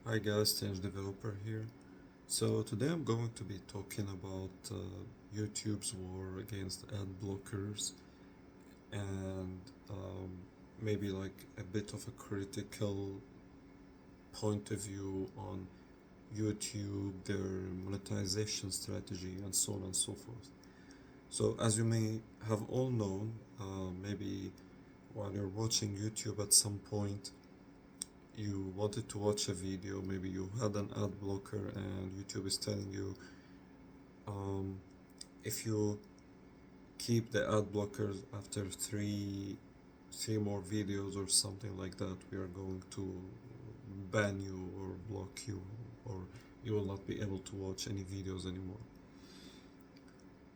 Hi guys, Change Developer here. So today I'm going to be talking about YouTube's war against ad blockers and maybe like a bit of a critical point of view on YouTube, their monetization strategy, and so on and so forth. So as you may have all known, maybe while you're watching YouTube at some point, you wanted to watch a video, maybe you had an ad blocker and YouTube is telling you um, if you keep the ad blockers after three more videos or something like that, we are going to ban you or block you, or you will not be able to watch any videos anymore.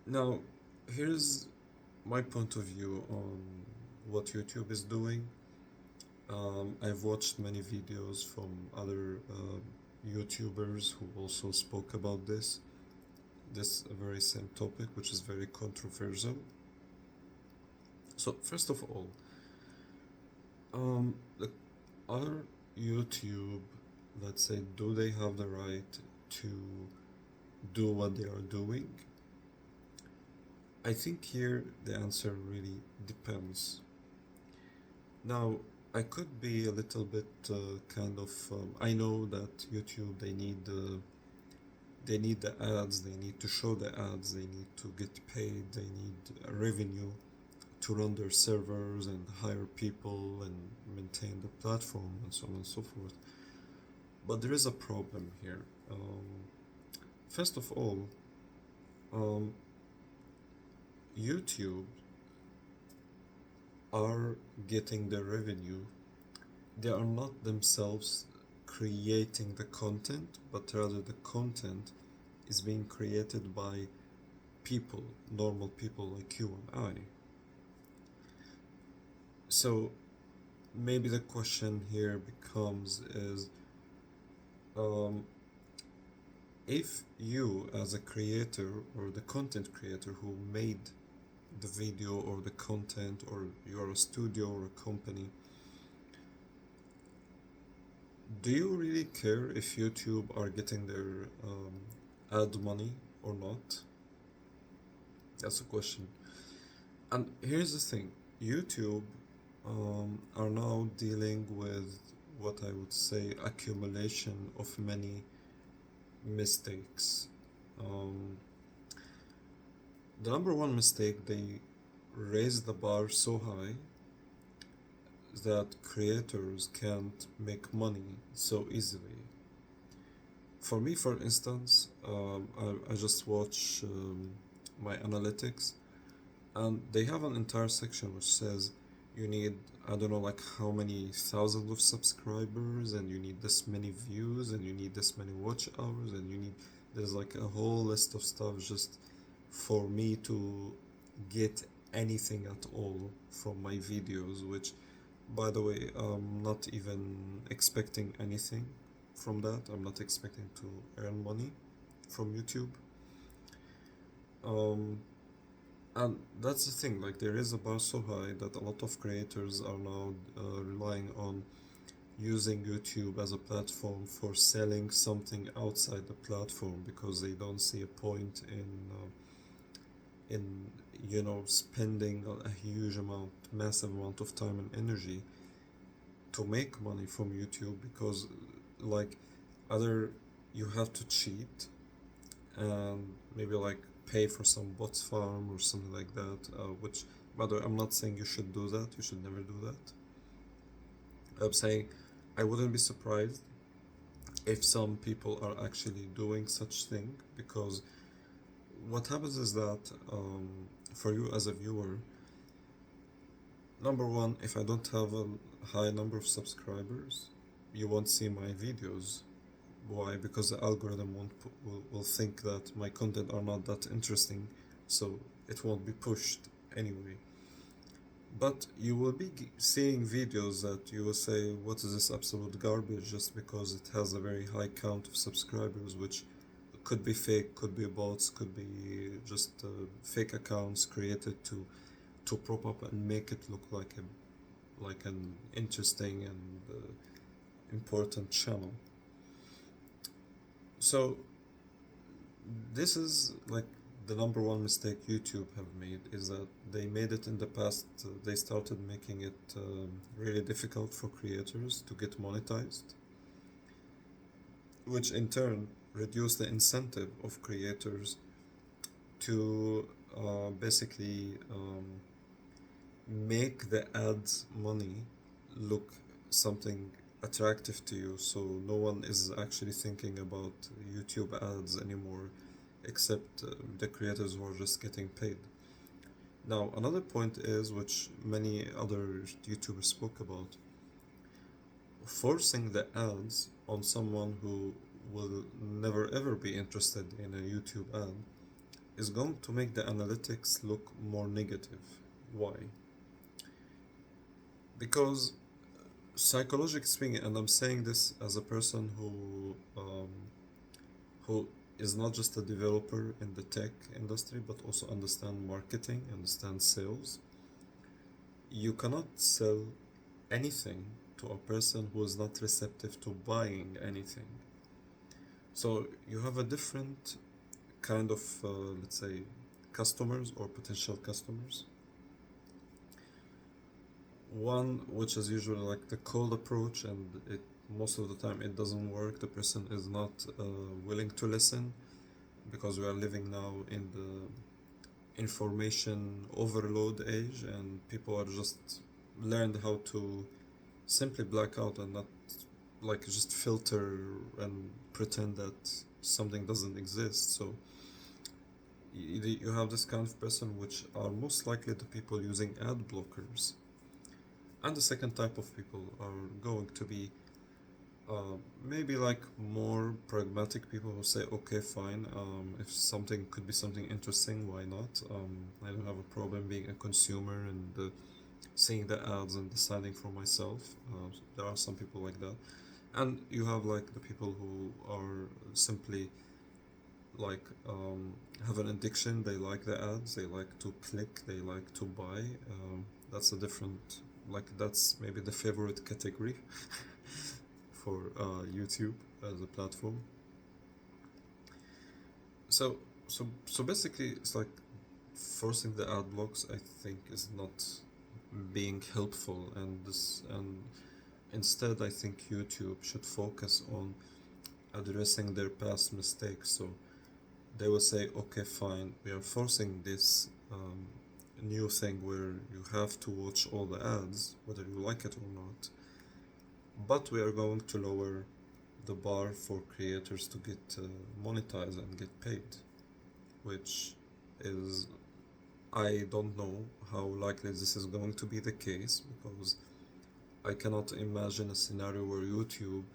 Now, here's my point of view on what YouTube is doing. I've watched many videos from other YouTubers who also spoke about this very same topic, which is very controversial. So first of all, the other YouTube, let's say, do they have the right to do what they are doing? I think here the answer really depends. Now, I could be a little bit kind of. I know that YouTube they need the ads, they need to show the ads, they need to get paid, they need revenue to run their servers and hire people and maintain the platform and so on and so forth. But there is a problem here. First of all, um, YouTube are getting the revenue. They are not themselves creating the content, but rather the content is being created by people, normal people like you and I. So maybe the question here becomes is um, if you as a creator or the content creator who made the video or the content, or you're a studio or a company, do you really care if YouTube are getting their ad money or not? That's a question. And here's the thing, YouTube are now dealing with what I would say accumulation of many mistakes. Um, the number one mistake, they raised the bar so high that creators can't make money so easily. For me, for instance, I just watch my analytics, and they have an entire section which says you need, I don't know, like how many thousands of subscribers, and you need this many views, and you need this many watch hours, and you need, there's like a whole list of stuff just for me to get anything at all from my videos, which, by the way, I'm not even expecting anything from that. I'm not expecting to earn money from YouTube. Um, and that's the thing, like there is a bar so high that a lot of creators are now relying on using YouTube as a platform for selling something outside the platform because they don't see a point in spending a huge amount, massive amount of time and energy to make money from YouTube, because like either you have to cheat and maybe like pay for some bots farm or something like that, which, by the way, I'm not saying you should do that, you should never do that. I'm saying I wouldn't be surprised if some people are actually doing such thing, because what happens is that for you as a viewer, number one, if I don't have a high number of subscribers, you won't see my videos. Why? Because the algorithm will think that my content are not that interesting, so it won't be pushed anyway. But you will be seeing videos that you will say, what is this absolute garbage, just because it has a very high count of subscribers, which could be fake, could be bots, could be just fake accounts created to prop up and make it look like an interesting and important channel. So this is like the number one mistake YouTube have made is that they made it in the past. They started making it really difficult for creators to get monetized, which in turn reduced the incentive of creators to basically make the ads money look something attractive to you, so no one is actually thinking about YouTube ads anymore except the creators who are just getting paid. Now, another point is, which many other YouTubers spoke about, forcing the ads on someone who will never ever be interested in a YouTube ad is going to make the analytics look more negative. Why? Because psychologically speaking, and I'm saying this as a person who is not just a developer in the tech industry, but also understand marketing, understand sales. You cannot sell anything to a person who is not receptive to buying anything. So you have a different kind of, let's say, customers or potential customers. One which is usually like the cold approach, and it most of the time it doesn't work. The person is not willing to listen because we are living now in the information overload age, and people are just learned how to simply black out and not like just filter and pretend that something doesn't exist. So you have this kind of person, which are most likely the people using ad blockers. And the second type of people are going to be maybe like more pragmatic people who say, okay, fine, if something could be something interesting, why not? I don't have a problem being a consumer and seeing the ads and deciding for myself. There are some people like that. And you have like the people who are simply like have an addiction. They like the ads, they like to click, they like to buy. That's a different, like that's maybe the favorite category for YouTube as a platform. So basically, it's like forcing the ad blocks. I think is not being helpful, and instead, I think YouTube should focus on addressing their past mistakes. So they will say, okay, fine, we are forcing this new thing where you have to watch all the ads, whether you like it or not. But we are going to lower the bar for creators to get monetized and get paid, which is, I don't know how likely this is going to be the case, because I cannot imagine a scenario where YouTube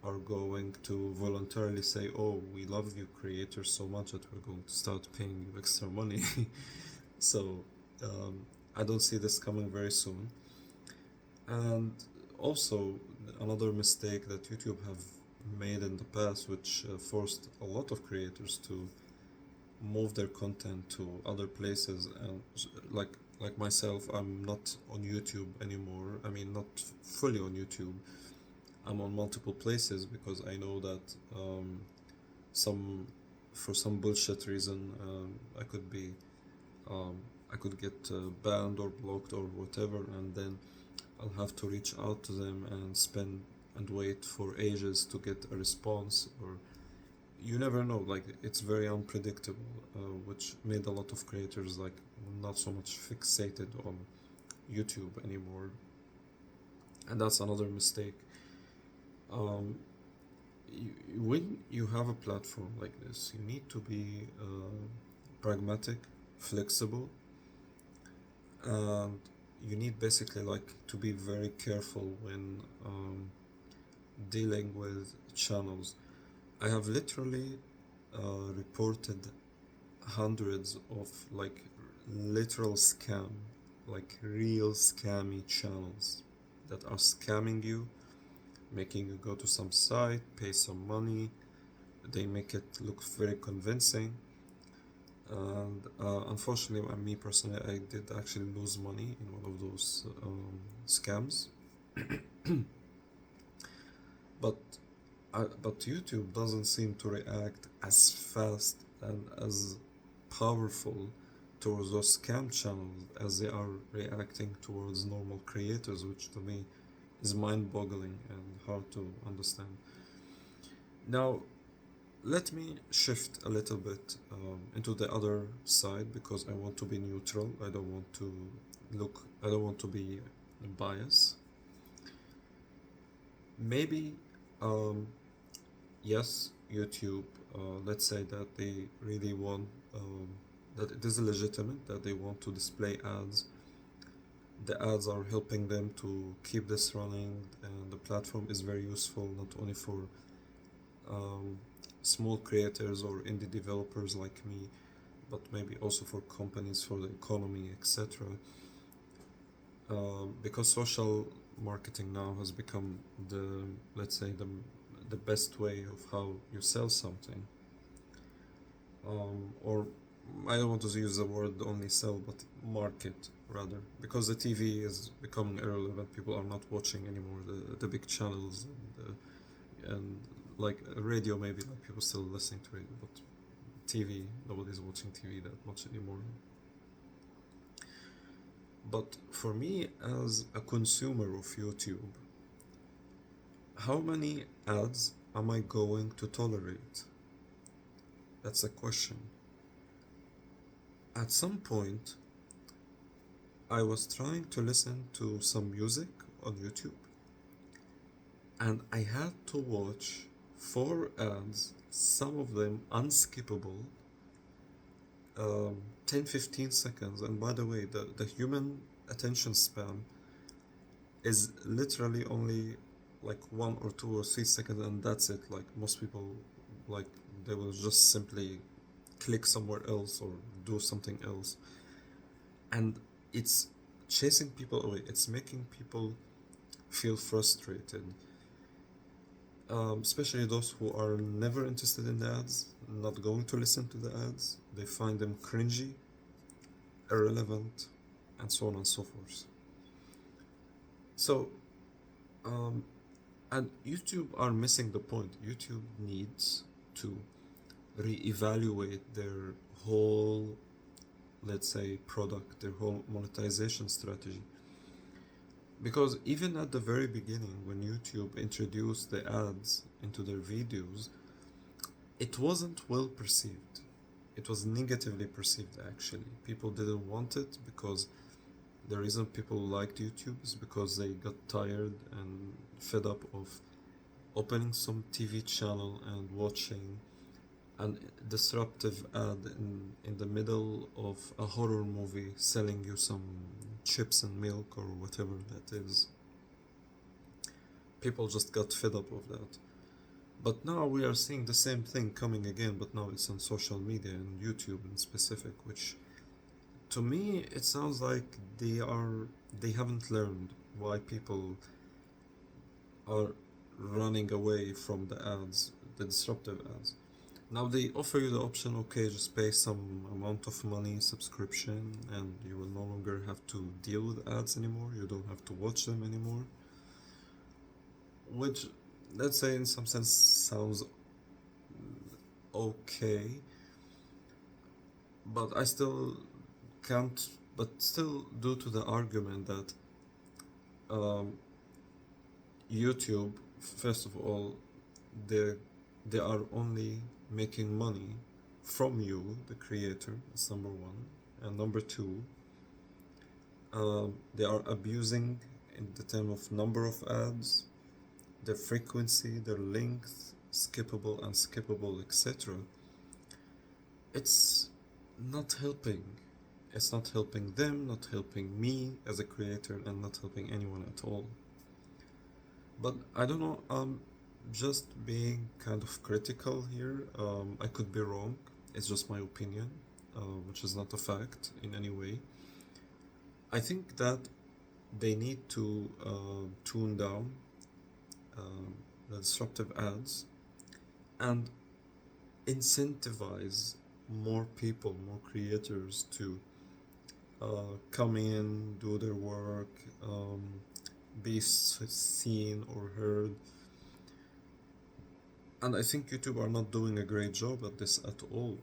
are going to voluntarily say, oh, we love you creators so much that we're going to start paying you extra money. So I don't see this coming very soon. And also, another mistake that YouTube have made in the past, which forced a lot of creators to move their content to other places, and like myself, I'm not on YouTube anymore. I mean, not fully on YouTube. I'm on multiple places because I know that some for some bullshit reason I could be um, I could get banned or blocked or whatever, and then I'll have to reach out to them and spend and wait for ages to get a response, or you never know. Like, it's very unpredictable, which made a lot of creators like not so much fixated on YouTube anymore, and that's another mistake. Um, when you have a platform like this, you need to be pragmatic, flexible, and you need basically like to be very careful when dealing with channels. I have literally reported hundreds of like literal scam, like real scammy channels that are scamming you, making you go to some site, pay some money. They make it look very convincing. And unfortunately, me personally, I did actually lose money in one of those scams. But But YouTube doesn't seem to react as fast and as powerful towards those scam channels as they are reacting towards normal creators, which to me is mind-boggling and hard to understand. Now, let me shift a little bit into the other side because I want to be neutral. I don't want to be biased. Maybe, um, yes, YouTube, let's say that they really want, that it is legitimate that they want to display ads. The ads are helping them to keep this running, and the platform is very useful not only for um, small creators or indie developers like me, but maybe also for companies, for the economy, etc. Because social marketing now has become the, let's say, the best way of how you sell something. Or I don't want to use the word only sell, but market rather, because the TV is becoming irrelevant. People are not watching anymore the big channels, and like radio, maybe like people still listening to radio, but TV, nobody's watching TV that much anymore. But for me, as a consumer of YouTube, how many ads am I going to tolerate? That's a question. At some point, I was trying to listen to some music on YouTube, and I had to watch four ads, some of them unskippable, 10-15 seconds. And by the way, the human attention span is literally only like 1 or 2 or 3 seconds, and that's it. Like most people, like they will just simply click somewhere else or do something else, and it's chasing people away. It's making people feel frustrated, especially those who are never interested in the ads, not going to listen to the ads. They find them cringy, irrelevant, and so on and so forth. So, um, and YouTube are missing the point. YouTube needs to reevaluate their whole, let's say, product, their whole monetization strategy. Because even at the very beginning, when YouTube introduced the ads into their videos, it wasn't well perceived. It was negatively perceived actually. People didn't want it because the reason people liked YouTube is because they got tired and fed up of opening some TV channel and watching an disruptive ad in the middle of a horror movie selling you some chips and milk or whatever that is. People just got fed up of that. But now we are seeing the same thing coming again, but now it's on social media and YouTube in specific, which to me it sounds like they haven't learned why people are running away from the ads, the disruptive ads. Now they offer you the option, okay, just pay some amount of money subscription and you will no longer have to deal with ads anymore. You don't have to watch them anymore. Which, let's say, in some sense sounds okay, but I still can't, but still, due to the argument that um, YouTube, first of all, they they are only making money from you, the creator. That's number one, and number two, they are abusing in the term of number of ads, their frequency, their length, skippable, unskippable, etc. It's not helping. It's not helping them, not helping me as a creator, and not helping anyone at all. But I don't know, I'm just being kind of critical here. I could be wrong. It's just my opinion, which is not a fact in any way. I think that they need to tune down the disruptive ads and incentivize more people, more creators to come in, do their work, be seen or heard. And I think YouTube are not doing a great job at this at all.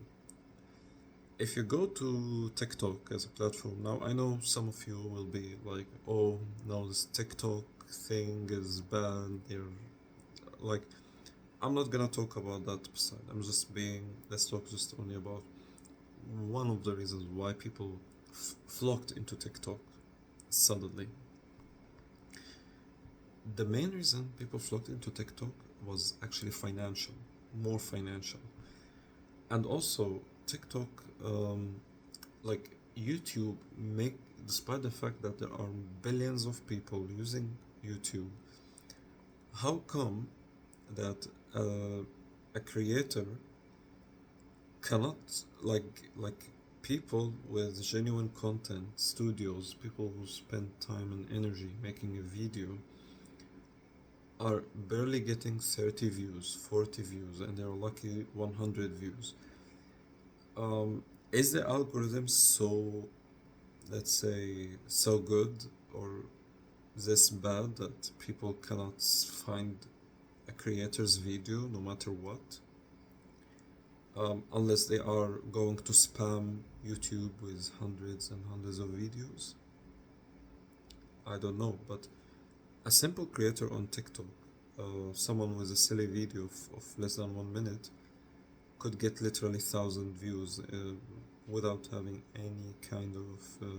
If you go to TikTok as a platform, now I know some of you will be like, oh no, this TikTok thing is bad. They're like, I'm not gonna talk about that side. Let's talk just only about one of the reasons why people flocked into TikTok suddenly. The main reason people flocked into TikTok was actually financial, more financial. And also, TikTok, like YouTube, make despite the fact that there are billions of people using YouTube, how come that a creator cannot people with genuine content, studios, people who spend time and energy making a video are barely getting 30 views, 40 views, and they're lucky 100 views. Is the algorithm so, let's say, so good or this bad that people cannot find a creator's video no matter what? Unless they are going to spam YouTube with hundreds and hundreds of videos. I don't know, but a simple creator on TikTok, someone with a silly video of less than 1 minute, could get literally 1,000 views without having any kind of,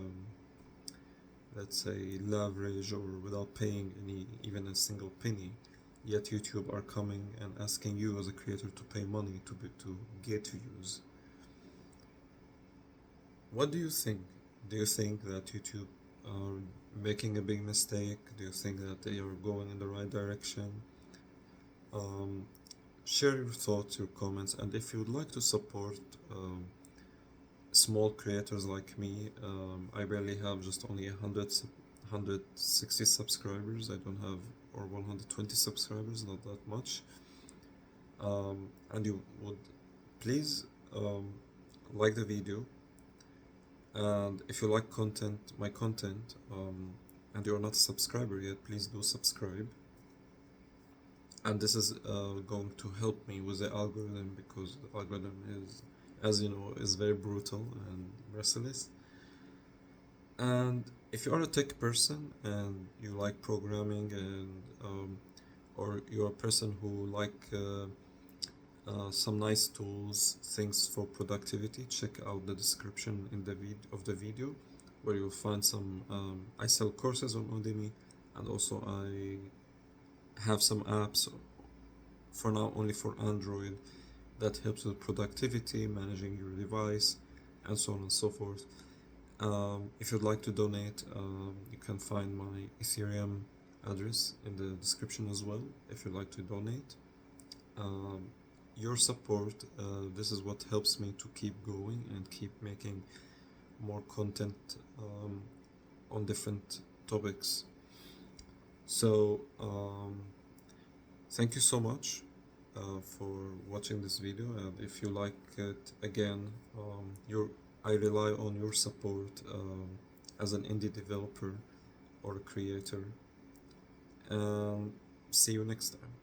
let's say, leverage, or without paying even a single penny. Yet YouTube are coming and asking you as a creator to pay money to get views. What do you think? Do you think that YouTube are making a big mistake? Do you think that they are going in the right direction? Um, Share your thoughts, your comments, and if you would like to support small creators like me, I barely have just only 160 subscribers. I don't have, or 120 subscribers, not that much. And you would please like the video, and if you like my content, and you're not a subscriber yet, please do subscribe. And this is going to help me with the algorithm, because the algorithm is, as you know, is very brutal and merciless. And if you are a tech person and you like programming, and or you're a person who like some nice tools, things for productivity, check out the description in the of the video, where you'll find some. I sell courses on Udemy, and also I have some apps, for now only for Android, that helps with productivity, managing your device, and so on and so forth. If you'd like to donate, you can find my Ethereum address in the description as well, if you'd like to donate. Your support, this is what helps me to keep going and keep making more content on different topics. So, thank you so much for watching this video, and if you like it, again, I rely on your support as an indie developer or a creator, and see you next time.